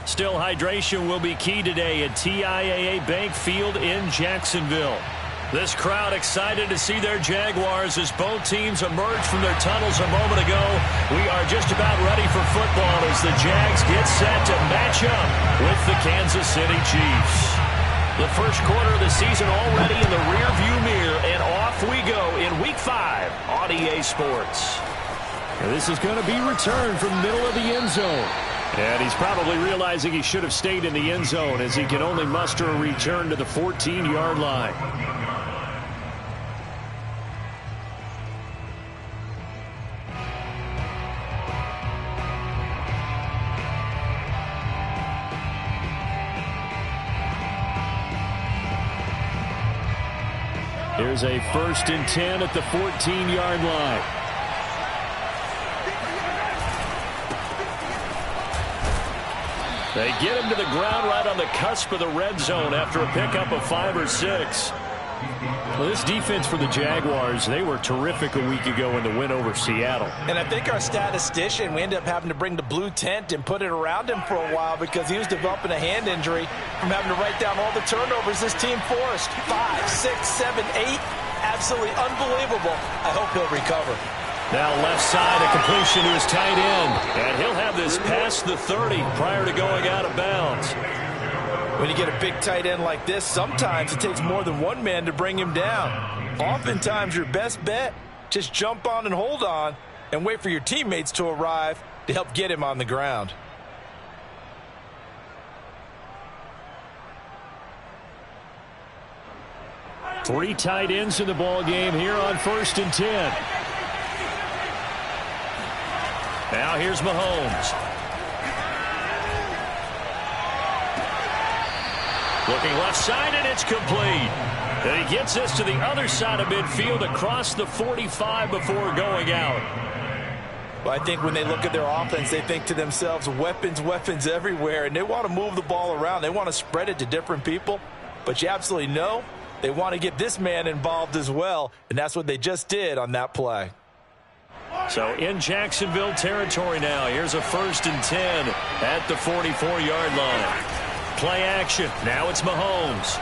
Still, hydration will be key today at TIAA Bank Field in Jacksonville. This crowd excited to see their Jaguars as both teams emerge from their tunnels a moment ago. We are just about ready for football as the Jags get set to match up with the Kansas City Chiefs. The first quarter of the season already in the rearview mirror, and off we go in Week 5 on EA Sports. This is going to be returned from the middle of the end zone. And he's probably realizing he should have stayed in the end zone as he can only muster a return to the 14-yard line. Here's a 1st and 10 at the 14-yard line. They get him to the ground right on the cusp of the red zone after a pickup of 5 or 6. Well, this defense for the Jaguars, they were terrific a week ago in the win over Seattle. And I think our statistician, we ended up having to bring the blue tent and put it around him for a while because he was developing a hand injury from having to write down all the turnovers this team forced. 5, 6, 7, 8. Absolutely unbelievable. I hope he'll recover. Now left side, a completion to his tight end. And he'll have this past the 30 prior to going out of bounds. When you get a big tight end like this, sometimes it takes more than one man to bring him down. Oftentimes your best bet, just jump on and hold on and wait for your teammates to arrive to help get him on the ground. Three tight ends in the ball game here on 1st and 10. Now here's Mahomes. Looking left side, and it's complete. And he gets this to the other side of midfield across the 45 before going out. Well, I think when they look at their offense, they think to themselves, weapons, weapons everywhere, and they want to move the ball around. They want to spread it to different people, but you absolutely know they want to get this man involved as well, and that's what they just did on that play. So in Jacksonville territory now. Here's a 1st and 10 at the 44-yard line. Play action. Now it's Mahomes.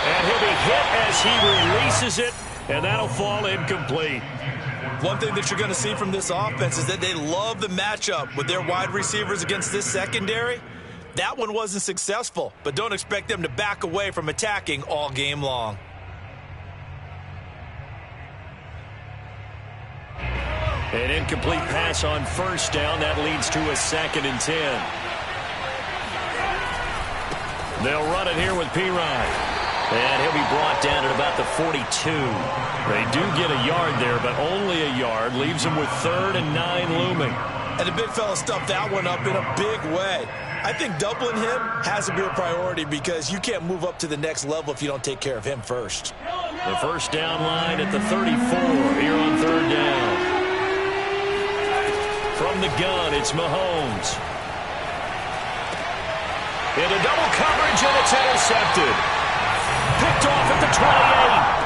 And he'll be hit as he releases it, and that'll fall incomplete. One thing that you're going to see from this offense is that they love the matchup with their wide receivers against this secondary. That one wasn't successful, but don't expect them to back away from attacking all game long. An incomplete pass on 1st down. That leads to a 2nd and 10. They'll run it here with Pirine. And he'll be brought down at about the 42. They do get a yard there, but only a yard. Leaves them with 3rd and 9 looming. And the big fella stuffed that one up in a big way. I think doubling him has to be a priority because you can't move up to the next level if you don't take care of him first. The 1st down line at the 34 here on 3rd down. From the gun, it's Mahomes. Into double coverage, and it's intercepted. Picked off at the 28.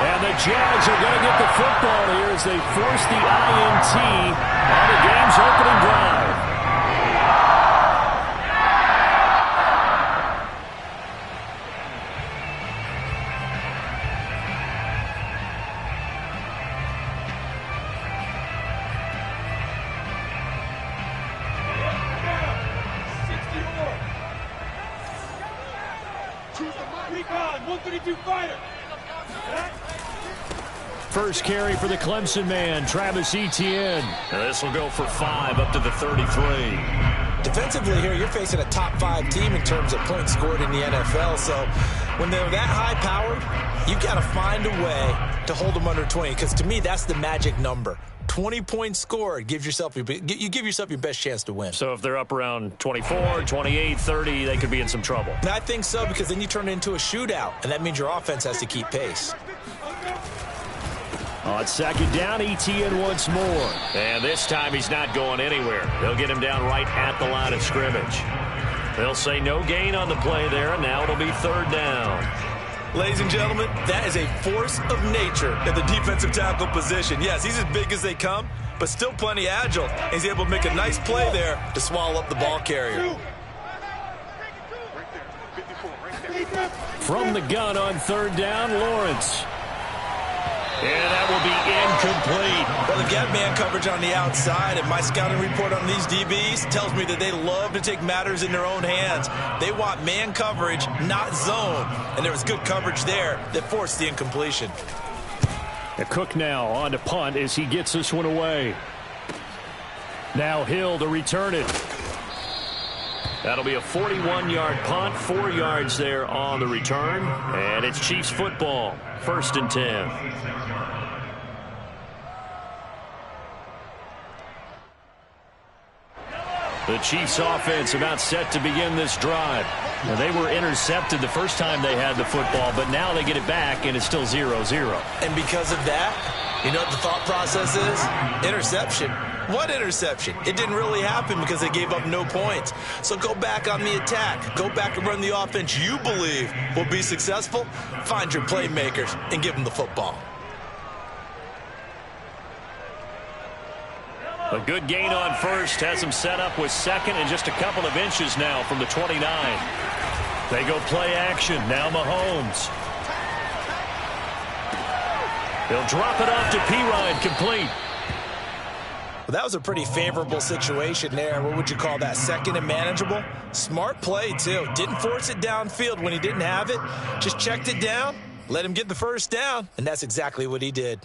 And the Jags are going to get the football here as they force the INT on the game's opening drive. First carry for the Clemson man, Travis Etienne. This will go for 5 up to the 33. Defensively here, you're facing a top 5 team in terms of points scored in the NFL. So when they're that high-powered, you've got to find a way to hold them under 20. Because to me, that's the magic number. 20 points scored, you give yourself your best chance to win. So if they're up around 24, 28, 30, they could be in some trouble. And I think so, because then you turn it into a shootout, and that means your offense has to keep pace. On 2nd down, Etienne once more. And this time he's not going anywhere. They'll get him down right at the line of scrimmage. They'll say no gain on the play there, and now it'll be 3rd down. Ladies and gentlemen, that is a force of nature at the defensive tackle position. Yes, he's as big as they come, but still plenty agile. He's able to make a nice play there to swallow up the ball carrier. From the gun on third down, Lawrence. And that will be incomplete. Well, they got man coverage on the outside, and my scouting report on these DBs tells me that they love to take matters in their own hands. They want man coverage, not zone. And there was good coverage there that forced the incompletion. Cook now on to punt as he gets this one away. Now Hill to return it. That'll be a 41-yard punt, 4 yards there on the return. And it's Chiefs football, 1st and 10. The Chiefs offense about set to begin this drive. Now, they were intercepted the first time they had the football, but now they get it back, and it's still 0-0. And because of that, you know what the thought process is? Interception. What interception? It didn't really happen because they gave up no points. So go back on the attack. Go back and run the offense you believe will be successful. Find your playmakers and give them the football. A good gain on first has them set up with second and just a couple of inches now from the 29. They go play action. Now Mahomes. He'll drop it off to Pirine, complete. Well, that was a pretty favorable situation there. What would you call that? Second and manageable? Smart play, too. Didn't force it downfield when he didn't have it. Just checked it down, let him get the first down, and that's exactly what he did.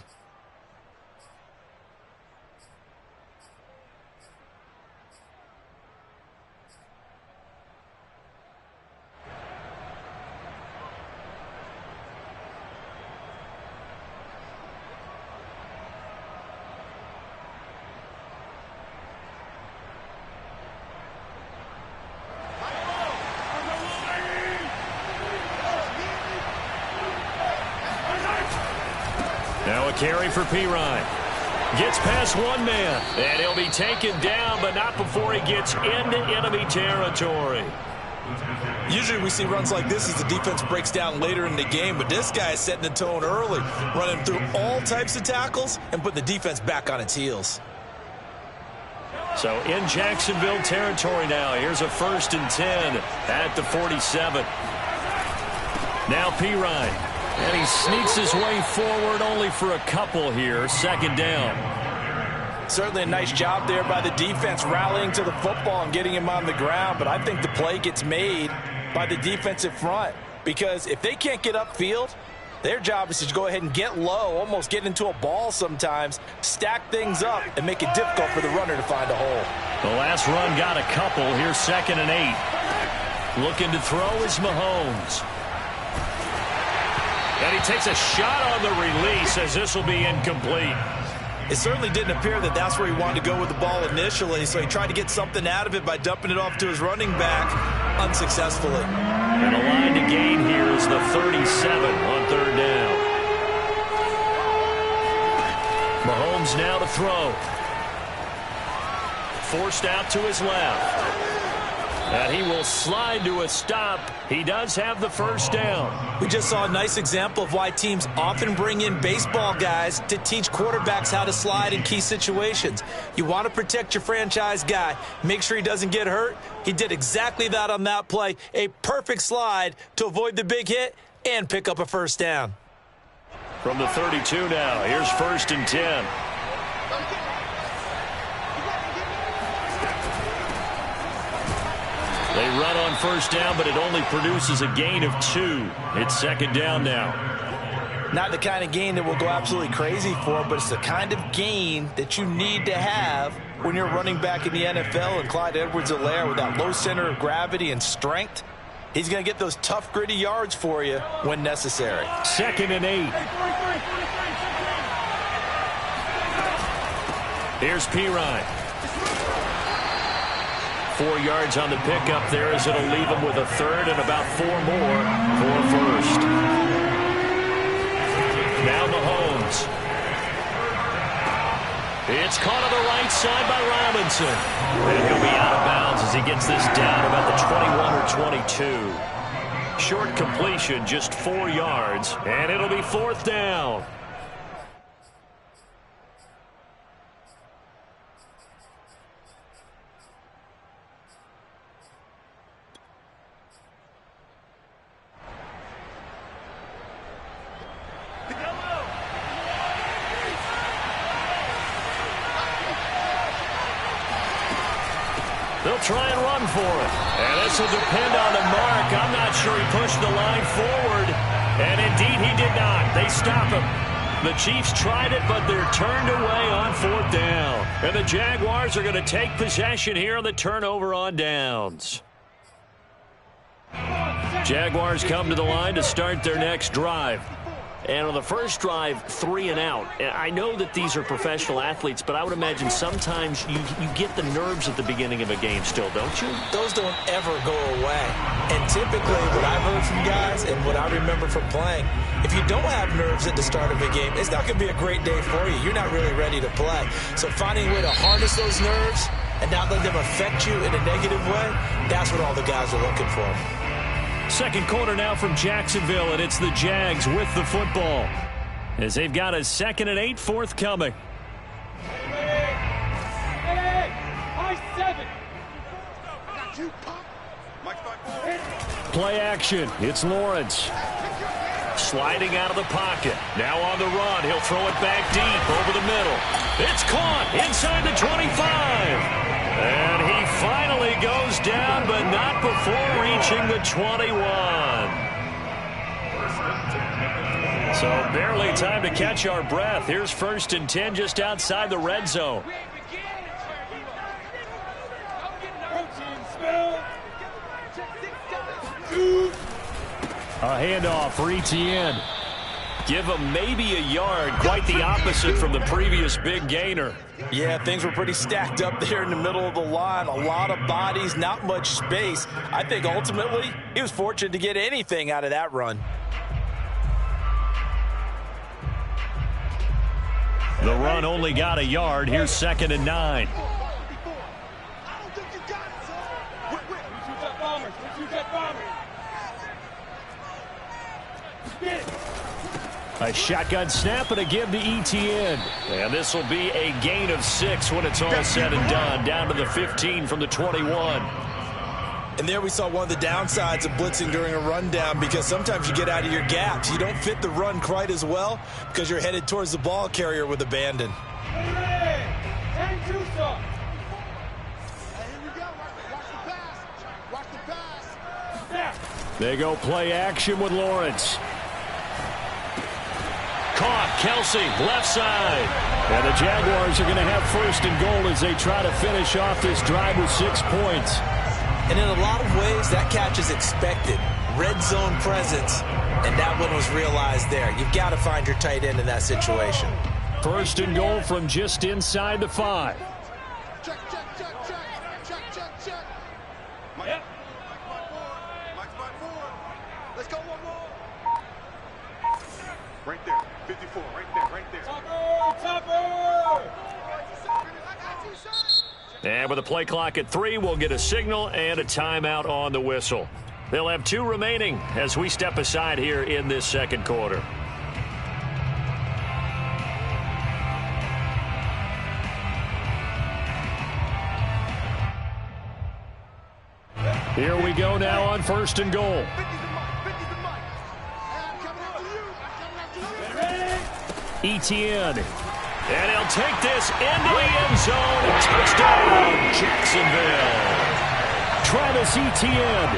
Now a carry for Pirine. Gets past one man, and he'll be taken down, but not before he gets into enemy territory. Usually we see runs like this as the defense breaks down later in the game, but this guy is setting the tone early, running through all types of tackles and putting the defense back on its heels. So in Jacksonville territory now. Here's a 1st and 10 at the 47. Now Pirine. And he sneaks his way forward only for a couple here. 2nd down. Certainly a nice job there by the defense rallying to the football and getting him on the ground. But I think the play gets made by the defensive front. Because if they can't get upfield, their job is to go ahead and get low, almost get into a ball sometimes, stack things up, and make it difficult for the runner to find a hole. The last run got a couple. Here's 2nd and 8. Looking to throw is Mahomes. And he takes a shot on the release as this will be incomplete. It certainly didn't appear that that's where he wanted to go with the ball initially, so he tried to get something out of it by dumping it off to his running back unsuccessfully. And the line to gain here is the 37 on 3rd down. Mahomes now to throw. Forced out to his left. And he will slide to a stop. He does have the 1st down. We just saw a nice example of why teams often bring in baseball guys to teach quarterbacks how to slide in key situations. You want to protect your franchise guy. Make sure he doesn't get hurt. He did exactly that on that play. A perfect slide to avoid the big hit and pick up a 1st down. From the 32 now, here's 1st and 10. They run on 1st down, but it only produces a gain of 2. It's 2nd down now. Not the kind of gain that we'll go absolutely crazy for, but it's the kind of gain that you need to have when you're running back in the NFL. And Clyde Edwards-Helaire, with that low center of gravity and strength, he's going to get those tough, gritty yards for you when necessary. 2nd and 8. Here's Pirine. 4 yards on the pickup there as it'll leave him with a 3rd and about 4 more for 1st. Now Mahomes. It's caught on the right side by Robinson. And he'll be out of bounds as he gets this down about the 21 or 22. Short completion, just 4 yards, and it'll be 4th down. try and run for it. And this will depend on the mark. I'm not sure he pushed the line forward. And indeed he did not. They stop him. The Chiefs tried it, but they're turned away on 4th down. And the Jaguars are going to take possession here on the turnover on downs. Jaguars come to the line to start their next drive. And on the first drive, 3 and out. I know that these are professional athletes, but I would imagine sometimes you get the nerves at the beginning of a game still, don't you? Those don't ever go away. And typically, what I've heard from guys and what I remember from playing, if you don't have nerves at the start of a game, it's not going to be a great day for you. You're not really ready to play. So finding a way to harness those nerves and not let them affect you in a negative way, that's what all the guys are looking for. Second quarter now from Jacksonville, and it's the Jags with the football as they've got a 2nd and 8 forthcoming. Play action. It's Lawrence. Sliding out of the pocket. Now on the run. He'll throw it back deep over the middle. It's caught inside the 25. And he finally goes down, but not before reaching the 21. So barely time to catch our breath. Here's 1st and 10 just outside the red zone. A handoff for Etienne. Give him maybe a yard, quite the opposite from the previous big gainer. Yeah, things were pretty stacked up there in the middle of the line. A lot of bodies, not much space. I think ultimately he was fortunate to get anything out of that run. The run only got a yard. Here's 2nd and 9. A shotgun snap and a give to Etienne. And this will be a gain of 6 when it's all said and done. Down to the 15 from the 21. And there we saw one of the downsides of blitzing during a rundown, because sometimes you get out of your gaps. You don't fit the run quite as well because you're headed towards the ball carrier with abandon. They go play action with Lawrence. Caught. Kelsey, left side. And the Jaguars are going to have 1st and goal as they try to finish off this drive with 6 points. And in a lot of ways, that catch is expected. Red zone presence, and that one was realized there. You've got to find your tight end in that situation. 1st and goal from just inside the 5. Check, check, check, check. Check, check, check. Yep. Mike's by 4. Let's go one more. Right there. 54. Right there. Right there. Topper! And with the play clock at 3, we'll get a signal and a timeout on the whistle. They'll have 2 remaining as we step aside here in this 2nd quarter. Here we go now on 1st and goal. Etienne. And he'll take this into the end zone. Touchdown, Jacksonville. Travis Etienne,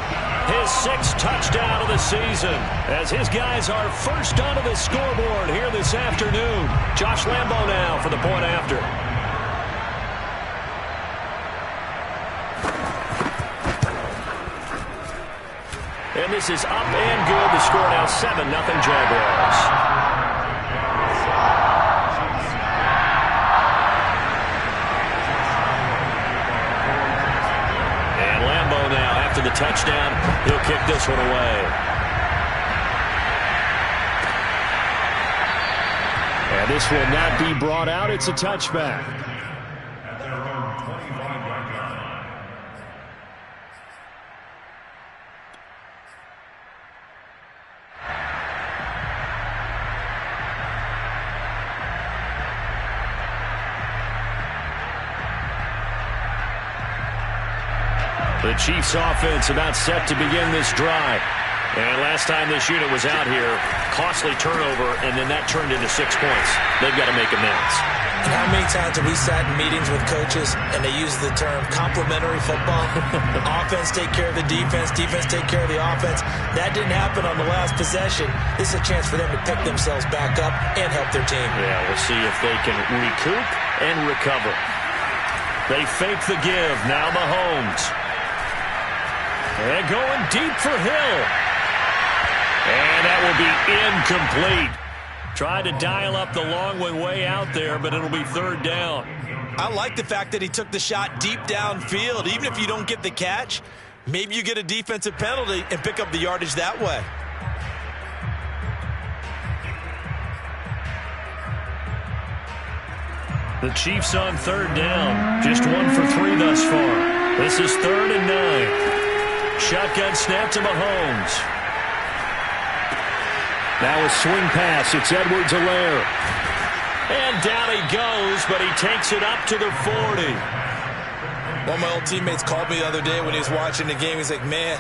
his 6th touchdown of the season, as his guys are first onto the scoreboard here this afternoon. Josh Lambo now for the point after. And this is up and good. The score now 7-0 Jaguars. After the touchdown, he'll kick this one away. And this will not be brought out. It's a touchback. The Chiefs offense about set to begin this drive. And last time this unit was out here, costly turnover, and then that turned into 6 points. They've got to make amends. And how many times have we sat in meetings with coaches and they use the term complementary football? Offense take care of the defense, defense take care of the offense. That didn't happen on the last possession. This is a chance for them to pick themselves back up and help their team. Yeah, we'll see if they can recoup and recover. They fake the give. Now Mahomes. And going deep for Hill. And that will be incomplete. Tried to dial up the long one way out there, but it'll be third down. I like the fact that he took the shot deep downfield. Even if you don't get the catch, maybe you get a defensive penalty and pick up the yardage that way. The Chiefs on third down. Just 1 for 3 thus far. This is 3rd and 9. Shotgun snap to Mahomes. Now a swing pass. It's Edwards-Helaire. And down he goes, but he takes it up to the 40. One of my old teammates called me the other day when he was watching the game. He's like, man,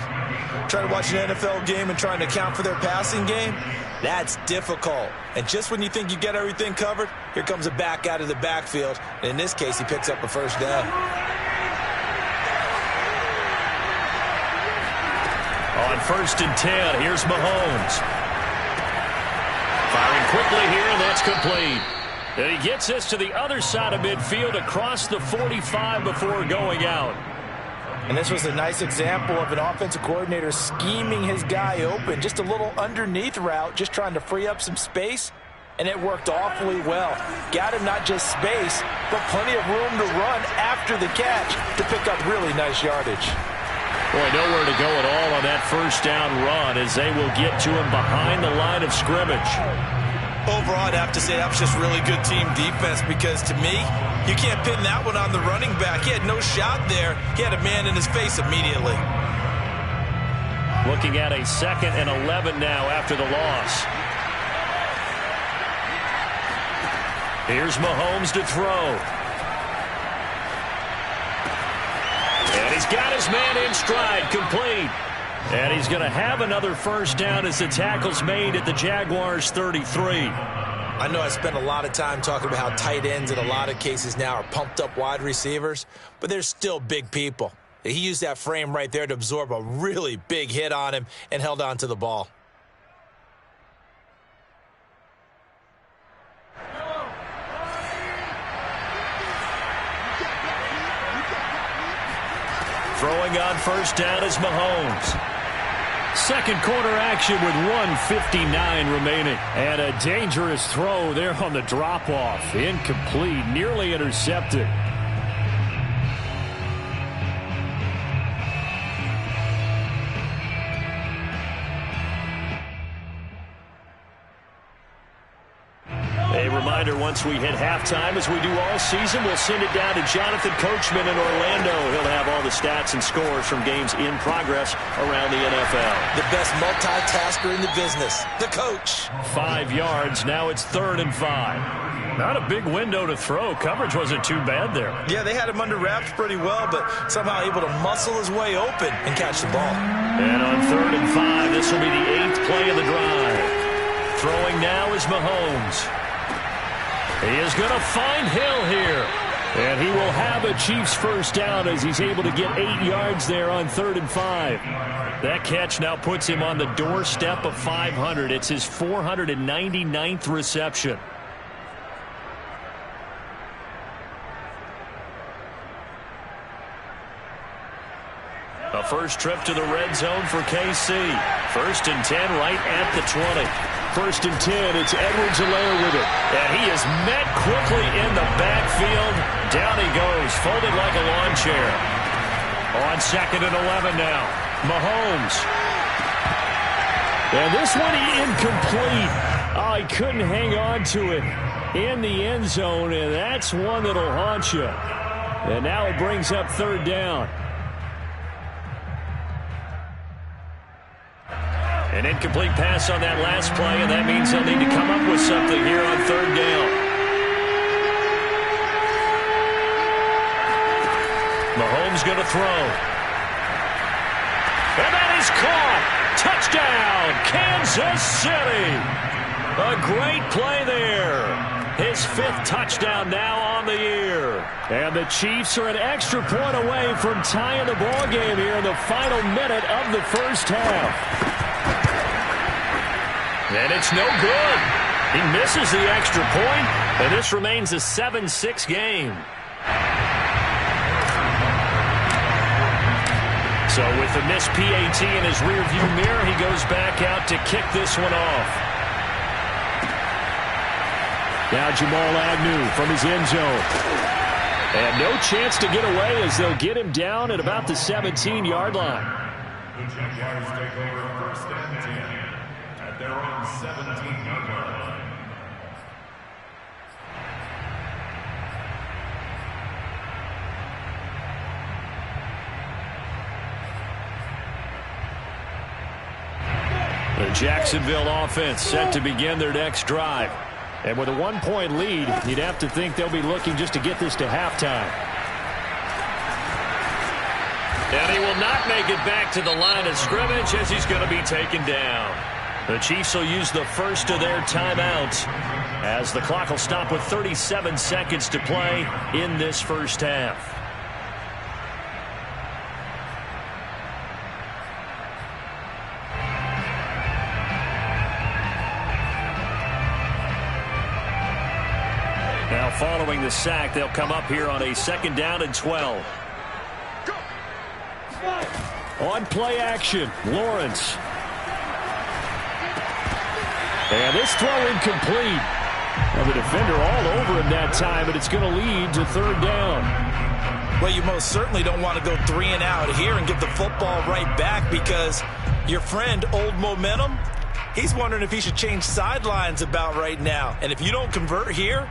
trying to watch an NFL game and trying to account for their passing game, that's difficult. And just when you think you get everything covered, here comes a back out of the backfield. And in this case, he picks up a first down. On 1st and 10, here's Mahomes. Firing quickly here, and that's complete. And he gets this to the other side of midfield across the 45 before going out. And this was a nice example of an offensive coordinator scheming his guy open. Just a little underneath route, just trying to free up some space. And it worked awfully well. Got him not just space, but plenty of room to run after the catch to pick up really nice yardage. Boy, nowhere to go at all on that first down run as they will get to him behind the line of scrimmage. Overall, I'd have to say that was just really good team defense because, to me, you can't pin that one on the running back. He had no shot there. He had a man in his face immediately. Looking at a 2nd and 11 now after the loss. Here's Mahomes to throw. And he's got his man in stride, complete. And he's going to have another first down as the tackle's made at the Jaguars' 33. I know I spent a lot of time talking about how tight ends in a lot of cases now are pumped up wide receivers, but they're still big people. He used that frame right there to absorb a really big hit on him and held on to the ball. Throwing on first down is Mahomes. Second quarter action with 1:59 remaining. And a dangerous throw there on the drop-off. Incomplete, nearly intercepted. A reminder, once we hit halftime, as we do all season, we'll send it down to Jonathan Coachman in Orlando. He'll have all the stats and scores from games in progress around the NFL. The best multitasker in the business, the coach. 5 yards. Now it's 3rd and 5. Not a big window to throw. Coverage wasn't too bad there. Yeah, they had him under wraps pretty well, but somehow able to muscle his way open and catch the ball. And on 3rd and 5, this will be the 8th play of the drive. Throwing now is Mahomes. He is going to find Hill here. And he will have a Chiefs first down as he's able to get 8 yards there on 3rd and 5. That catch now puts him on the doorstep of 500. It's his 499th reception. A first trip to the red zone for KC. 1st and 10 right at the 20. 1st and 10, it's Edwards-Helaire with it. And he is met quickly in the backfield. Down he goes, folded like a lawn chair. On 2nd and 11 now, Mahomes. And this one incomplete. Oh, he couldn't hang on to it in the end zone, and that's one that'll haunt you. And now it brings up 3rd down. An incomplete pass on that last play, and that means they'll need to come up with something here on 3rd down. Mahomes going to throw. And that is caught. Touchdown, Kansas City. A great play there. His 5th touchdown now on the year. And the Chiefs are an extra point away from tying the ball game here in the final minute of the first half. And it's no good. He misses the extra point, and this remains a 7-6 game. So with the missed PAT in his rearview mirror, he goes back out to kick this one off. Now Jamal Agnew from his end zone. And no chance to get away as they'll get him down at about the 17-yard line. The Jaguars take over 1st and 10 at their own 17-yard line. The Jacksonville offense set to begin their next drive. And with a 1-point lead, you'd have to think they'll be looking just to get this to halftime. And he will not make it back to the line of scrimmage as he's going to be taken down. The Chiefs will use the first of their timeouts as the clock will stop with 37 seconds to play in this first half. Now following the sack, they'll come up here on a 2nd down and 12. On play action, Lawrence. And this throw incomplete. Well, the defender all over him that time, but it's going to lead to 3rd down. Well, you most certainly don't want to go 3 and out here and get the football right back because your friend, Old Momentum, he's wondering if he should change sidelines about right now. And if you don't convert here,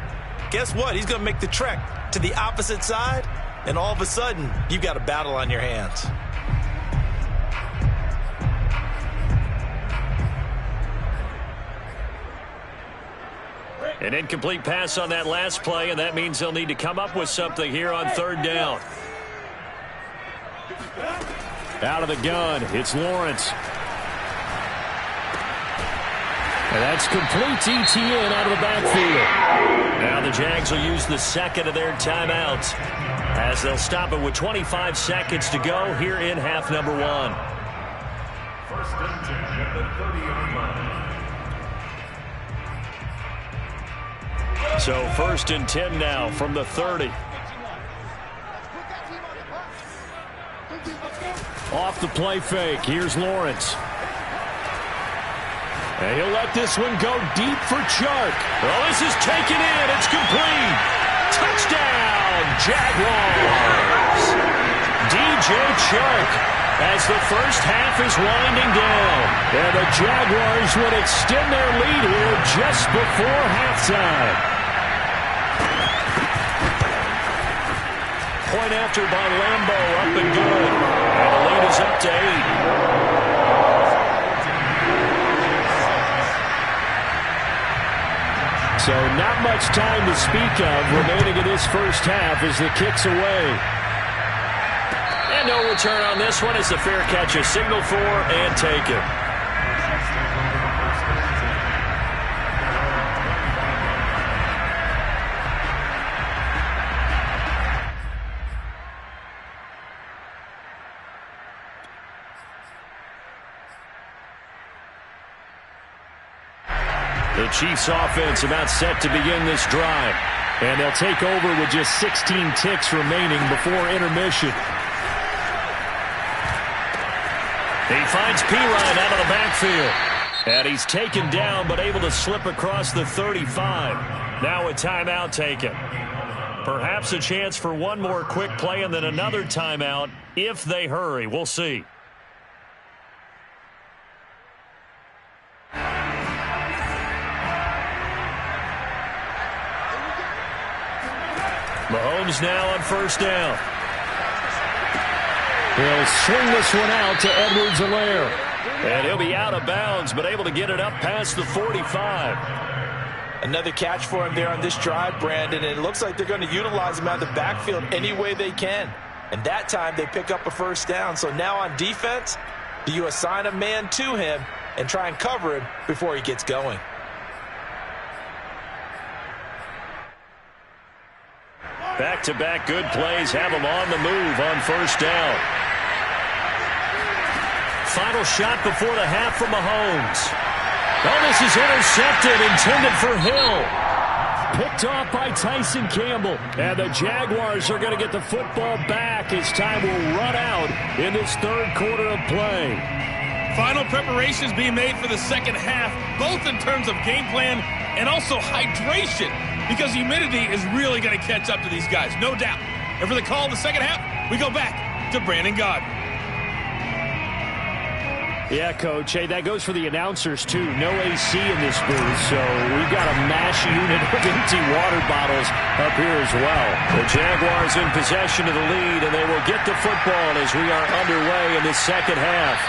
guess what? He's going to make the trek to the opposite side, and all of a sudden, you've got a battle on your hands. An incomplete pass on that last play, and that means they'll need to come up with something here on 3rd down. Out of the gun, it's Lawrence. And that's complete to ETN out of the backfield. Now the Jags will use the 2nd of their timeouts as they'll stop it with 25 seconds to go here in half number 1. 1st and 10 at the 30-yard line. So 1st and 10 now from the 30. Off the play fake, here's Lawrence. And he'll let this one go deep for Chark. Oh, this is taken in. It's complete. Touchdown, Jaguars. DJ Chark as the first half is winding down. And the Jaguars would extend their lead here just before halftime. Point after by Lambo, up and good. And the lead is up to 8. So not much time to speak of remaining in this first half as the kick's away. And no return on this one as the fair catch is signaled for and taken. The Chiefs offense about set to begin this drive. And they'll take over with just 16 ticks remaining before intermission. He finds Pirine out of the backfield. And he's taken down but able to slip across the 35. Now a timeout taken. Perhaps a chance for one more quick play and then another timeout if they hurry. We'll see. Mahomes now on 1st down. He'll swing this one out to Edwards-Helaire. And he'll be out of bounds, but able to get it up past the 45. Another catch for him there on this drive, Brandon. And it looks like they're going to utilize him out of the backfield any way they can. And that time they pick up a 1st down. So now on defense, Do you assign a man to him and try and cover him before he gets going? Back-to-back good plays have him on the move on first down. Final shot before the half from Mahomes. Oh, this is intercepted, intended for Hill. Picked off by Tyson Campbell. And the Jaguars are going to get the football back as time will run out in this third quarter of play. Final preparations being made for the second half, both in terms of game plan and also hydration, because humidity is really going to catch up to these guys, no doubt. And for the call of the second half, we go back to Brandon Gaudin. Yeah, Coach. Hey, that goes for the announcers, too. No AC in this booth, so we've got a mash unit of empty water bottles up here as well. The Jaguars in possession of the lead, and they will get the football as we are underway in the second half.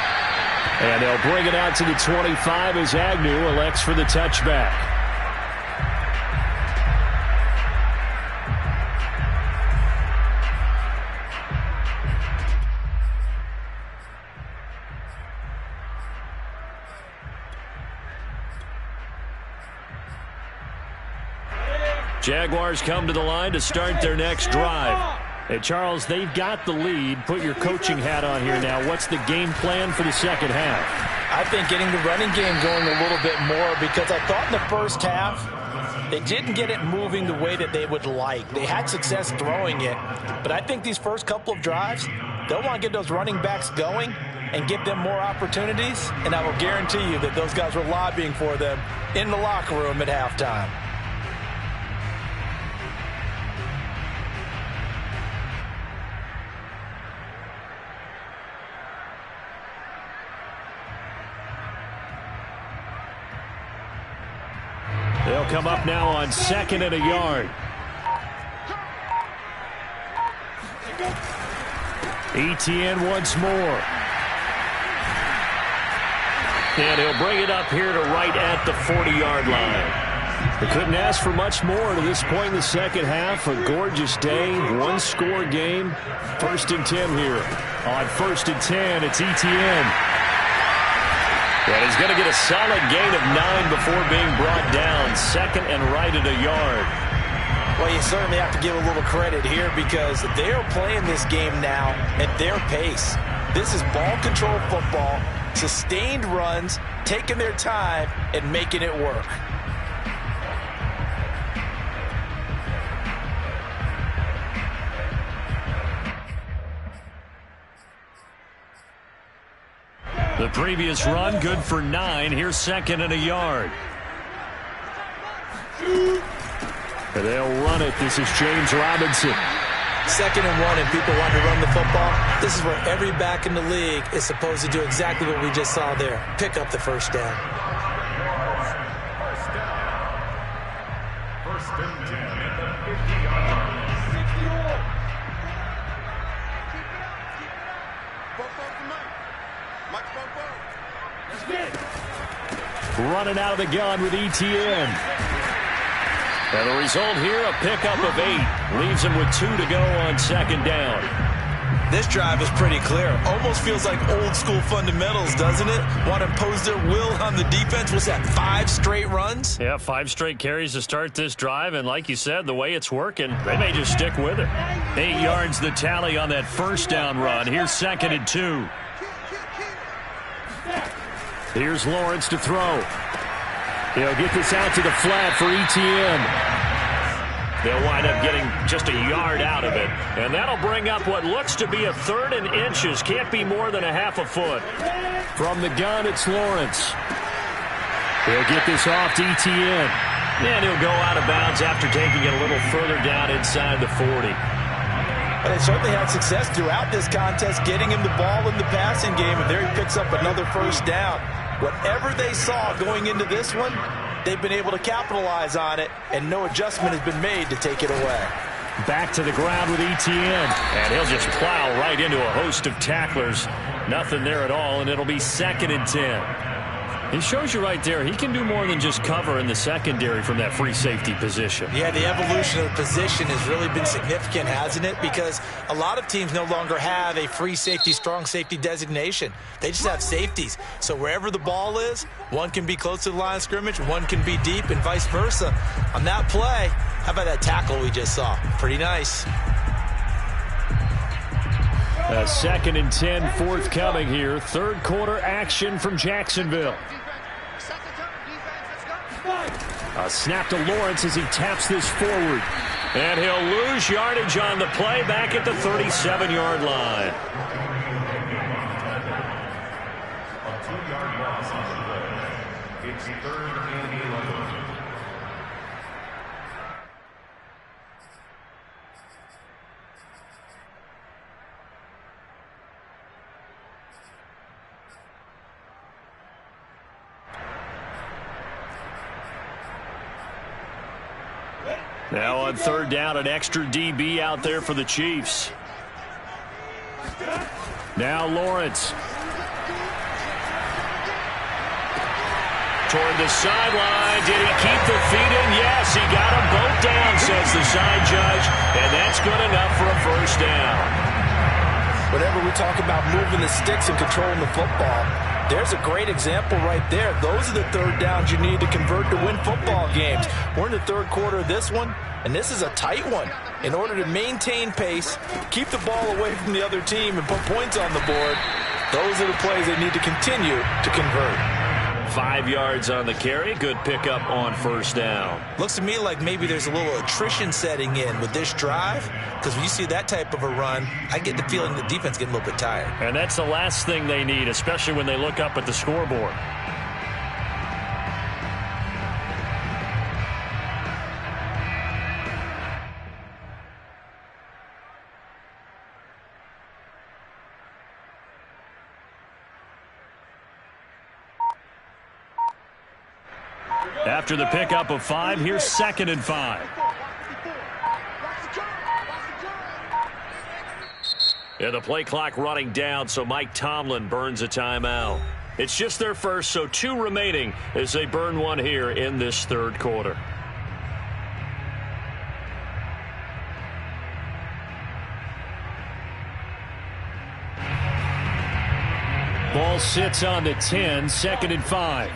And they'll bring it out to the 25 as Agnew elects for the touchback. Jaguars come to the line to start their next drive. Hey, Charles, they've got the lead. Put your coaching hat on here now. What's the game plan for the second half? I think getting the running game going a little bit more, because I thought in the first half they didn't get it moving the way that they would like. They had success throwing it, but I think these first couple of drives, they'll want to get those running backs going and give them more opportunities, and I will guarantee you that those guys were lobbying for them in the locker room at halftime. They'll come up now on 2nd and a yard. Etienne once more. And he'll bring it up here to right at the 40-yard line. They couldn't ask for much more to this point in the second half. A gorgeous day, one-score game. 1st and 10 here. On 1st and 10, it's Etienne. And he's going to get a solid gain of 9 before being brought down. 2nd and right at a yard. Well, you certainly have to give a little credit here, because they're playing this game now at their pace. This is ball control football, sustained runs, taking their time and making it work. The previous run, good for 9. Here's 2nd and a yard. And they'll run it. This is James Robinson. 2nd and 1, and people want to run the football. This is where every back in the league is supposed to do exactly what we just saw there. Pick up the first down. First and 10 at the 50-yard line. Running out of the gun with Etienne. And the result here, a pickup of 8. Leaves him with 2 to go on 2nd down. This drive is pretty clear. Almost feels like old school fundamentals, doesn't it? Want to impose their will on the defense. Was that 5 straight runs? Yeah, 5 straight carries to start this drive. And like you said, the way it's working, they may just stick with it. 8 yards the tally on that first down run. Here's 2nd and 2. Here's Lawrence to throw. He'll get this out to the flat for Etienne. They'll wind up getting just a yard out of it. And that'll bring up what looks to be a 3rd and inches. Can't be more than a half a foot. From the gun, it's Lawrence. He'll get this off to Etienne. And he'll go out of bounds after taking it a little further down inside the 40. But they certainly had success throughout this contest, getting him the ball in the passing game, and there he picks up another first down. Whatever they saw going into this one, they've been able to capitalize on it, and no adjustment has been made to take it away. Back to the ground with Etienne. And he'll just plow right into a host of tacklers. Nothing there at all, and it'll be 2nd and 10. He shows you right there, he can do more than just cover in the secondary from that free safety position. Yeah, the evolution of the position has really been significant, hasn't it? Because a lot of teams no longer have a free safety, strong safety designation. They just have safeties. So wherever the ball is, one can be close to the line of scrimmage, one can be deep, and vice versa. On that play, how about that tackle we just saw? Pretty nice. A 2nd and 10 forthcoming here. Third quarter action from Jacksonville. A snap to Lawrence as he taps this forward. And he'll lose yardage on the play back at the 37-yard line. A 2-yard loss on the play. It's 3rd and 11. Now on 3rd down, an extra DB out there for the Chiefs. Now Lawrence. Toward the sideline. Did he keep the feet in? Yes, he got them both down, says the side judge. And that's good enough for a first down. Whenever we talk about moving the sticks and controlling the football, there's a great example right there. Those are the 3rd downs you need to convert to win football games. We're in the 3rd quarter of this one, and this is a tight one. In order to maintain pace, keep the ball away from the other team, and put points on the board, those are the plays they need to continue to convert. 5 yards on the carry. Good pickup on first down. Looks to me like maybe there's a little attrition setting in with this drive, because when you see that type of a run, I get the feeling the defense getting a little bit tired. And that's the last thing they need, especially when they look up at the scoreboard. After the pickup of 5, here's 2nd and 5. And the play clock running down, so Mike Tomlin burns a timeout. It's just their first, so 2 remaining as they burn one here in this 3rd quarter. Ball sits on the 10, 2nd and 5.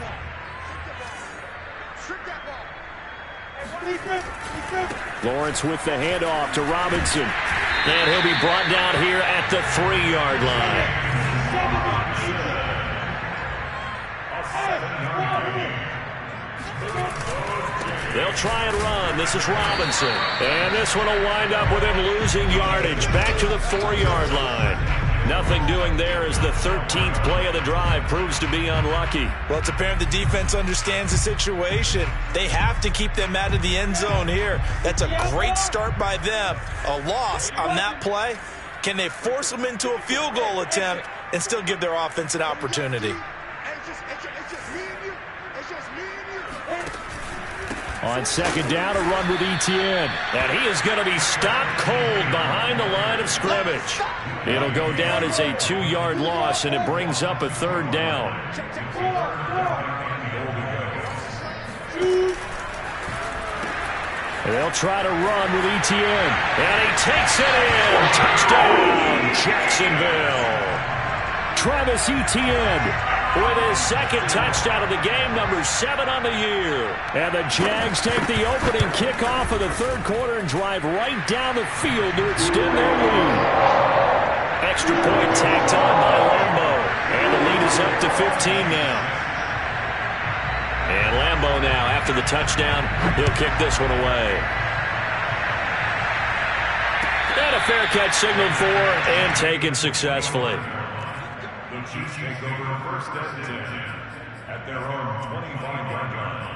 Lawrence with the handoff to Robinson. And he'll be brought down here at the 3-yard line. They'll try and run. This is Robinson. And this one will wind up with him losing yardage. Back to the 4-yard line. Nothing doing there as the 13th play of the drive proves to be unlucky. Well, it's apparent the defense understands the situation. They have to keep them out of the end zone here. That's a great start by them. A loss on that play. Can they force them into a field goal attempt and still give their offense an opportunity? On 2nd down, a run with Etienne. And he is going to be stopped cold behind the line of scrimmage. It'll go down as a 2-yard loss, and it brings up a 3rd down. They'll try to run with Etienne. And he takes it in. Touchdown, Jacksonville. Travis Etienne with his 2nd touchdown of the game, number 7 on the year. And the Jags take the opening kickoff of the 3rd quarter and drive right down the field to extend their lead. Extra point tacked on by Lambo. And the lead is up to 15 now. And Lambo now, after the touchdown, he'll kick this one away. And a fair catch signaled for and taken successfully. The Chiefs take over 1st and 10 at their own 25-yard line.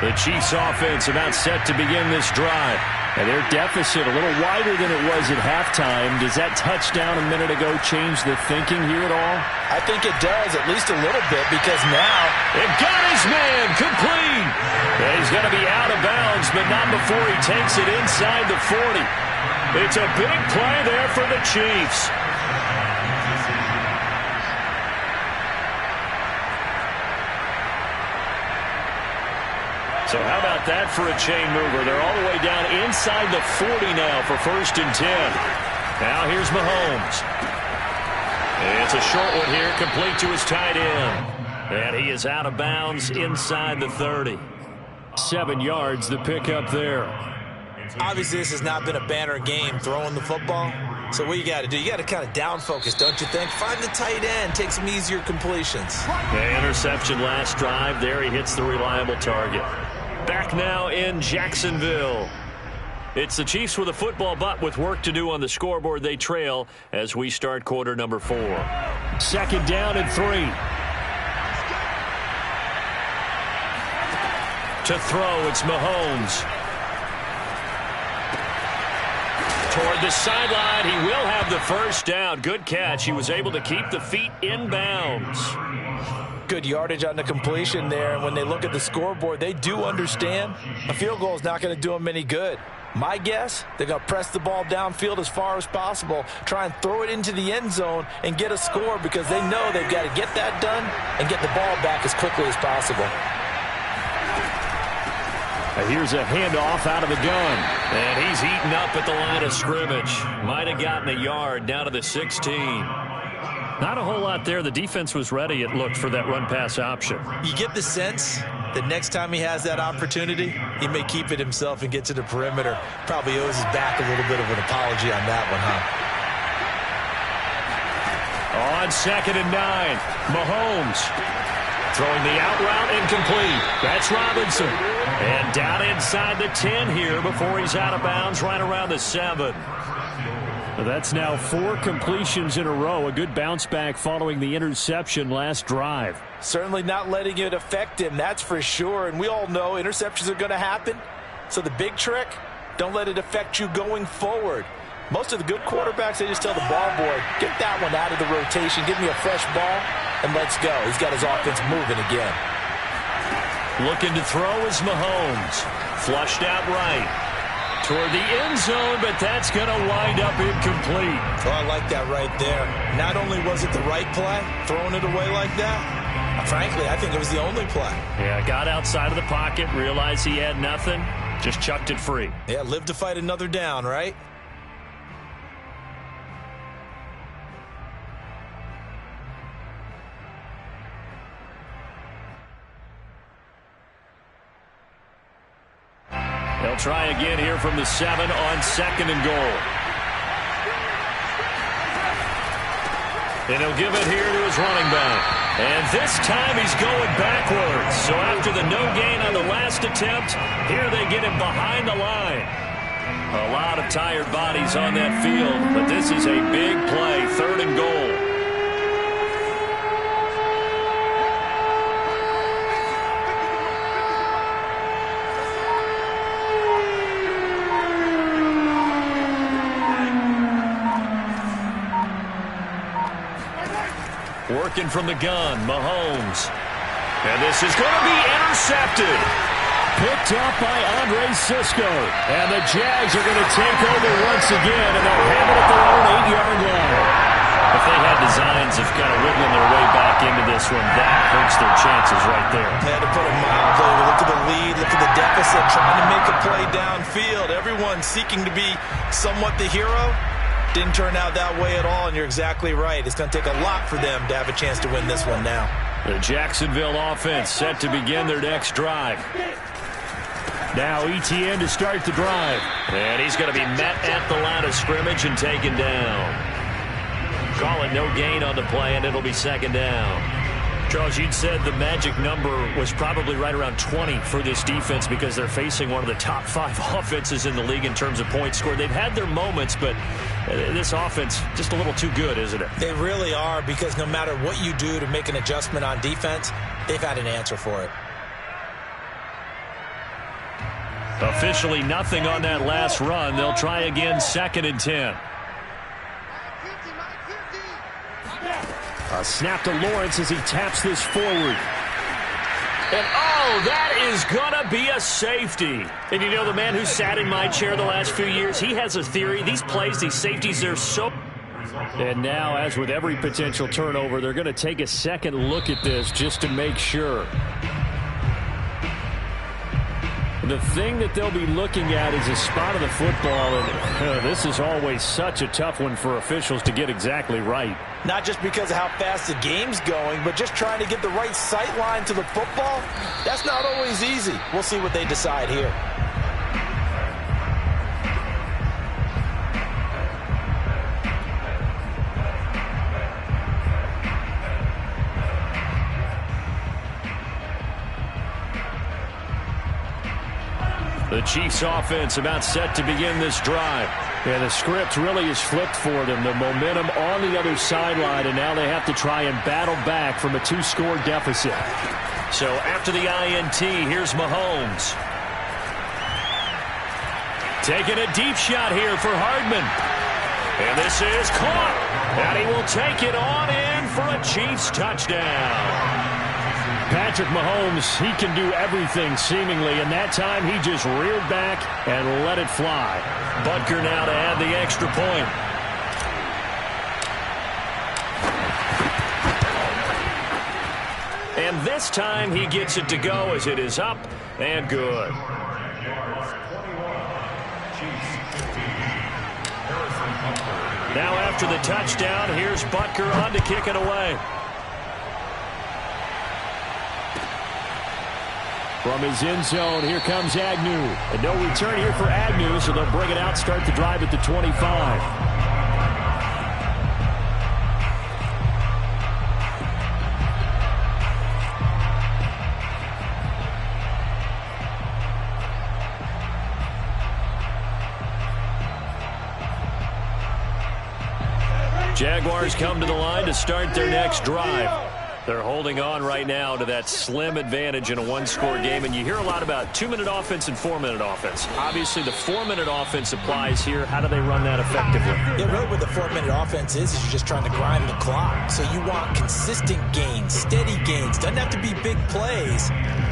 The Chiefs offense about set to begin this drive. And their deficit a little wider than it was at halftime. Does that touchdown a minute ago change the thinking here at all? I think it does, at least a little bit, because now it got his man complete. And he's going to be out of bounds, but not before he takes it inside the 40. It's a big play there for the Chiefs. So how about that for a chain mover? They're all the way down inside the 40 now for 1st and 10. Now here's Mahomes. It's a short one here, complete to his tight end. And he is out of bounds inside the 30. 7 yards, the pickup there. obviously this has not been a banner game throwing the football. So what you got to do, you got to kind of down focus, don't you think? Find the tight end, take some easier completions. The interception last drive. There he hits the reliable target. Back now in Jacksonville. It's the Chiefs with a football, but with work to do on the scoreboard. They trail as we start quarter number 4. 2nd down and 3. To throw, it's Mahomes. Toward the sideline, he will have the first down. Good catch. He was able to keep the feet in bounds. Good yardage on the completion there, and when they look at the scoreboard, they do understand a field goal is not going to do them any good. My guess, they're going to press the ball downfield as far as possible, try and throw it into the end zone and get a score because they know they've got to get that done and get the ball back as quickly as possible. Here's a handoff out of the gun. And he's eaten up at the line of scrimmage. Might have gotten a yard down to the 16. Not a whole lot there. The defense was ready, it looked, for that run-pass option. You get the sense that next time he has that opportunity, he may keep it himself and get to the perimeter. Probably owes his back a little bit of an apology on that one, huh? On 2nd and 9, Mahomes throwing the out route incomplete. That's Robinson. And down inside the 10 here before he's out of bounds right around the 7. That's now 4 completions in a row. A good bounce back following the interception last drive. Certainly not letting it affect him, that's for sure. And we all know interceptions are going to happen. So the big trick, don't let it affect you going forward. Most of the good quarterbacks, they just tell the ball boy, get that one out of the rotation, give me a fresh ball, and let's go. He's got his offense moving again. Looking to throw is Mahomes. Flushed out right. Toward the end zone, but that's going to wind up incomplete. Oh, I like that right there. Not only was it the right play, throwing it away like that, frankly, I think it was the only play. Yeah, got outside of the pocket, realized he had nothing, just chucked it free. Yeah, live to fight another down, right? They'll try again here from the 7 on 2nd and goal. And he'll give it here to his running back. And this time he's going backwards. So after the no gain on the last attempt, here they get him behind the line. A lot of tired bodies on that field, but this is a big play, 3rd and goal. Working from the gun, Mahomes. And this is going to be intercepted. Picked up by Andre Sisco. And the Jags are going to take over once again, and they'll have it at their own 8-yard line. If they had designs of kind of wiggling their way back into this one, that hurts their chances right there. They had to put a mildly. Look at the lead, look at the deficit, trying to make a play downfield. Everyone seeking to be somewhat the hero. Didn't turn out that way at all, and you're exactly right. It's going to take a lot for them to have a chance to win this one now. The Jacksonville offense set to begin their next drive. Now ETN to start the drive. And he's going to be met at the line of scrimmage and taken down. Call it no gain on the play, and it'll be 2nd down. Charles, you'd said the magic number was probably right around 20 for this defense because they're facing one of the top 5 offenses in the league in terms of points scored. They've had their moments, but this offense just a little too good, isn't it? They really are, because no matter what you do to make an adjustment on defense, they've had an answer for it. Officially nothing on that last run. They'll try again, 2nd and 10. A snap to Lawrence as he taps this forward. And, oh, that is going to be a safety. And you know, the man who sat in my chair the last few years, he has a theory. These plays, these safeties, they're so... And now, as with every potential turnover, they're going to take a second look at this just to make sure. The thing that they'll be looking at is a spot of the football, and this is always such a tough one for officials to get exactly right. Not just because of how fast the game's going, but just trying to get the right sight line to the football. That's not always easy. We'll see what they decide here. The Chiefs offense about set to begin this drive. Yeah, the script really is flipped for them. The momentum on the other sideline, and now they have to try and battle back from a 2-score deficit. So after the INT, here's Mahomes. Taking a deep shot here for Hardman. And this is caught. And he will take it on in for a Chiefs touchdown. Patrick Mahomes, he can do everything seemingly, and that time he just reared back and let it fly. Butker now to add the extra point. And this time he gets it to go as it is up and good. Now after the touchdown, here's Butker on to kick it away. From his end zone, here comes Agnew. And no return here for Agnew, so they'll bring it out, start the drive at the 25. Jaguars come to the line to start their next drive. They're holding on right now to that slim advantage in a one-score game, and you hear a lot about 2-minute offense and 4-minute offense. Obviously, the 4-minute offense applies here. How do they run that effectively? Yeah, really what the 4-minute offense is you're just trying to grind the clock. So you want consistent gains, steady gains. Doesn't have to be big plays,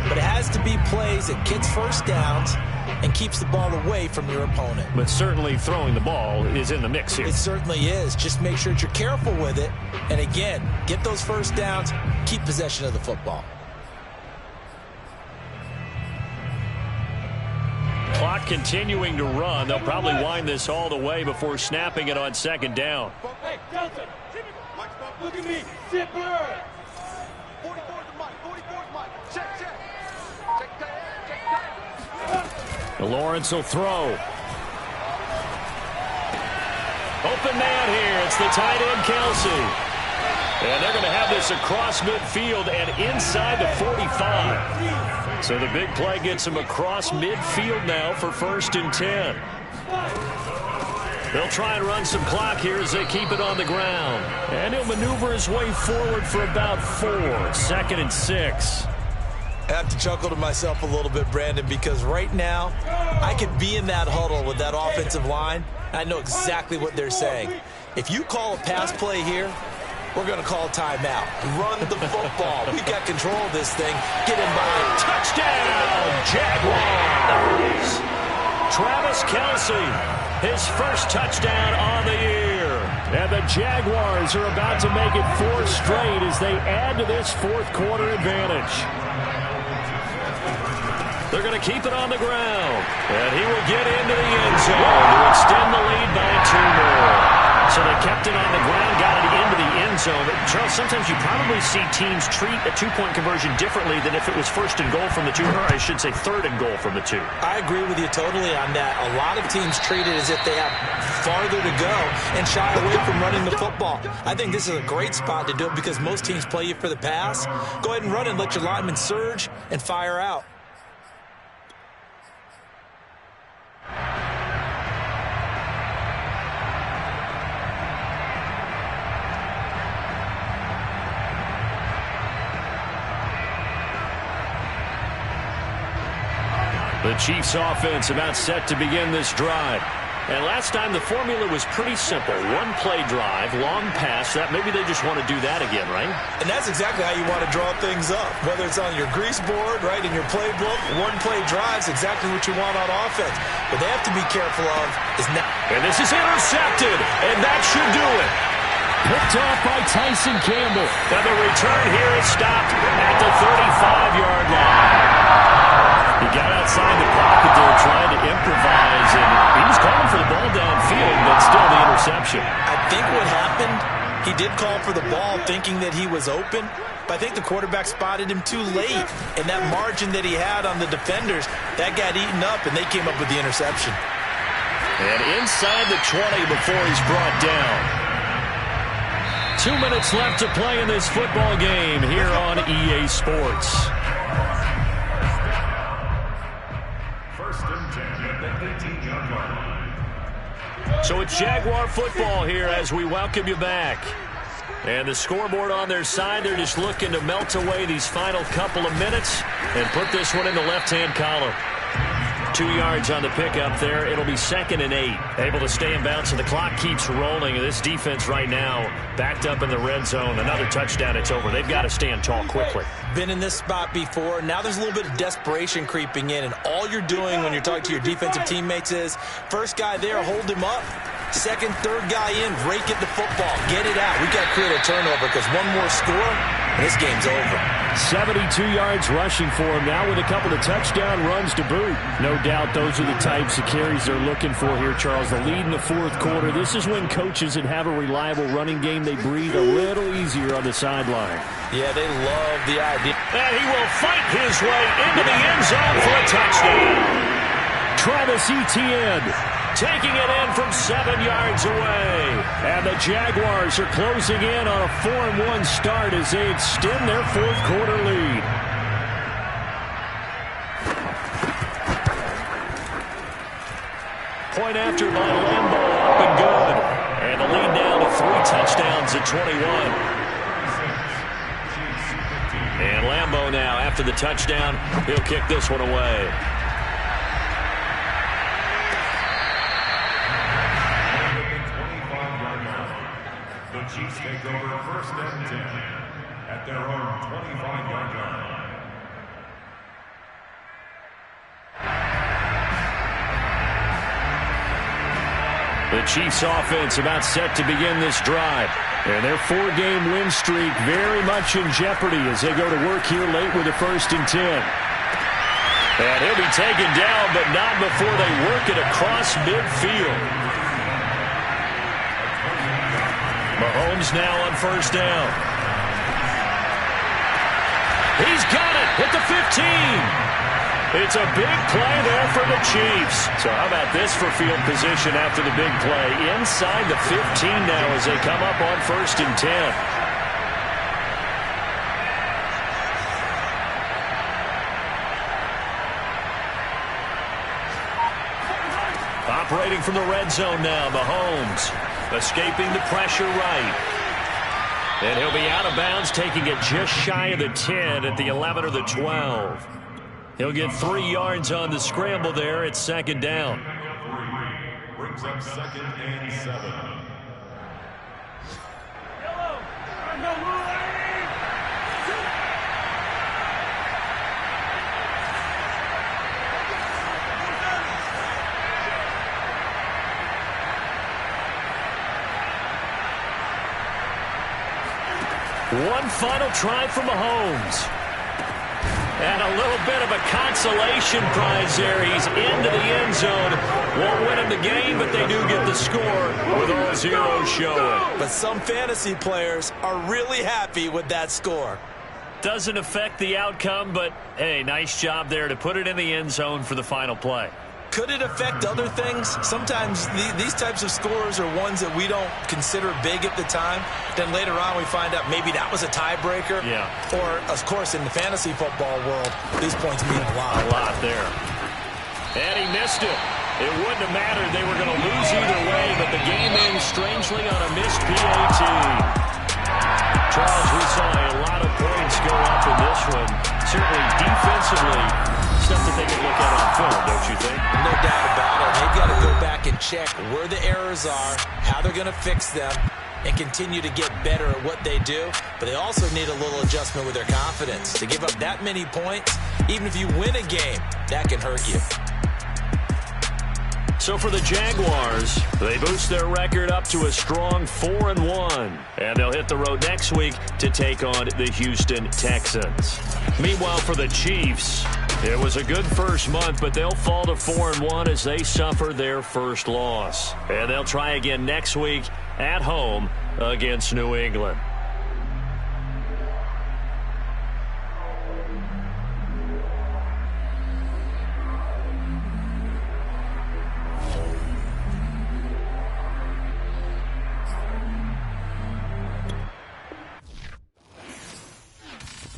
but it has to be plays that gets first downs and keeps the ball away from your opponent. But certainly throwing the ball is in the mix here. It certainly is. Just make sure that you're careful with it. And again, get those first downs, keep possession of the football. Clock continuing to run. They'll probably wind this all the way before snapping it on 2nd down. Hey, Delta, look at me, zipper. 44 to Mike, 44 to Mike. Check, check. Check that, check that. Lawrence will throw. Open man here. It's the tight end, Kelsey. And they're going to have this across midfield and inside the 45. So the big play gets them across midfield now for 1st and 10. They'll try and run some clock here as they keep it on the ground. And he'll maneuver his way forward for about 4. 2nd and 6. I have to chuckle to myself a little bit, Brandon, because right now I could be in that huddle with that offensive line. I know exactly what they're saying. If you call a pass play here, we're going to call a timeout. Run the football. We've got control of this thing. Get him by. Touchdown, Jaguars! Travis Kelsey, his first touchdown on the year. And the Jaguars are about to make it 4 straight as they add to this 4th quarter advantage. They're going to keep it on the ground. And he will get into the end zone to extend the lead by 2 more. So they kept it on the ground, got it into the end zone. Charles, sometimes you probably see teams treat a 2-point conversion differently than if it was 1st and goal from the 2, or I should say 3rd and goal from the 2. I agree with you totally on that. A lot of teams treat it as if they have farther to go and shy away from running the football. I think this is a great spot to do it because most teams play you for the pass. Go ahead and run and let your linemen surge and fire out. The Chiefs offense about set to begin this drive. And last time the formula was pretty simple. One play drive, long pass. That maybe they just want to do that again, right? And that's exactly how you want to draw things up. Whether it's on your grease board, right, in your playbook, one play drive is exactly what you want on offense. What they have to be careful of is now. And this is intercepted, and that should do it. Picked off by Tyson Campbell. Now the return here is stopped at the 35-yard line. He got outside the pocket there trying to improvise, and he was calling for the ball downfield, but still the interception. I think what happened, he did call for the ball thinking that he was open, but I think the quarterback spotted him too late, and that margin that he had on the defenders, that got eaten up, and they came up with the interception. And inside the 20 before he's brought down. 2 minutes left to play in this football game here on EA Sports. So it's Jaguar football here as we welcome you back. And the scoreboard on their side, they're just looking to melt away these final couple of minutes and put this one in the left-hand column. 2 yards on the pickup there. It'll be 2nd and 8. Able to stay in bounds, and the clock keeps rolling. This defense right now backed up in the red zone. Another touchdown, it's over. They've got to stand tall quickly. Been in this spot before. Now there's a little bit of desperation creeping in, and all you're doing when you're talking to your defensive teammates is first guy there, hold him up. Second, third guy in, rake at the football. Get it out. We got to create a turnover because one more score, and this game's over. 72 yards rushing for him now with a couple of touchdown runs to boot. No doubt those are the types of carries they're looking for here, Charles. The lead in the fourth quarter. This is when coaches that have a reliable running game, they breathe a little easier on the sideline. Yeah, they love the idea. And he will fight his way into the end zone for a touchdown. Travis Etienne taking it in from 7 yards away. And the Jaguars are closing in on a 4-1 start as they extend their fourth quarter lead. Point after by Lambo, up and good. And the lead down to 3 touchdowns at 21. And Lambo now, after the touchdown, he'll kick this one away. The Chiefs take over 1st and 10 at their own 25-yard line. The Chiefs offense about set to begin this drive. And their 4-game win streak very much in jeopardy as they go to work here late with a 1st and 10. And he'll be taken down, but not before they work it across midfield. Mahomes now on 1st down. He's got it at the 15. It's a big play there for the Chiefs. So how about this for field position after the big play? Inside the 15 now as they come up on 1st and 10. Operating from the red zone now, Mahomes. Escaping the pressure right. And he'll be out of bounds, taking it just shy of the 10 at the 11 or the 12. He'll get 3 yards on the scramble there. It's 2nd down. Brings up 2nd and 7. One final try for Mahomes. And a little bit of a consolation prize there. He's into the end zone. Won't win him the game, but they do get the score with all zeros showing. But some fantasy players are really happy with that score. Doesn't affect the outcome, but, hey, nice job there to put it in the end zone for the final play. Could it affect other things? Sometimes these types of scores are ones that we don't consider big at the time. Then later on we find out maybe that was a tiebreaker. Yeah. Or, of course, in the fantasy football world, these points mean a lot. A lot there. And he missed it. It wouldn't have mattered. They were going to lose either way, but the game ends strangely on a missed PAT. Charles, we saw a lot of points go up in this one. Certainly defensively, stuff that they can look at on film, don't you think? No doubt about it. They've got to go back and check where the errors are, how they're going to fix them, and continue to get better at what they do. But they also need a little adjustment with their confidence. To give up that many points, even if you win a game, that can hurt you. So for the Jaguars, they boost their record up to a strong 4-1. And they'll hit the road next week to take on the Houston Texans. Meanwhile, for the Chiefs, it was a good first month, but they'll fall to 4-1 as they suffer their first loss. And they'll try again next week at home against New England.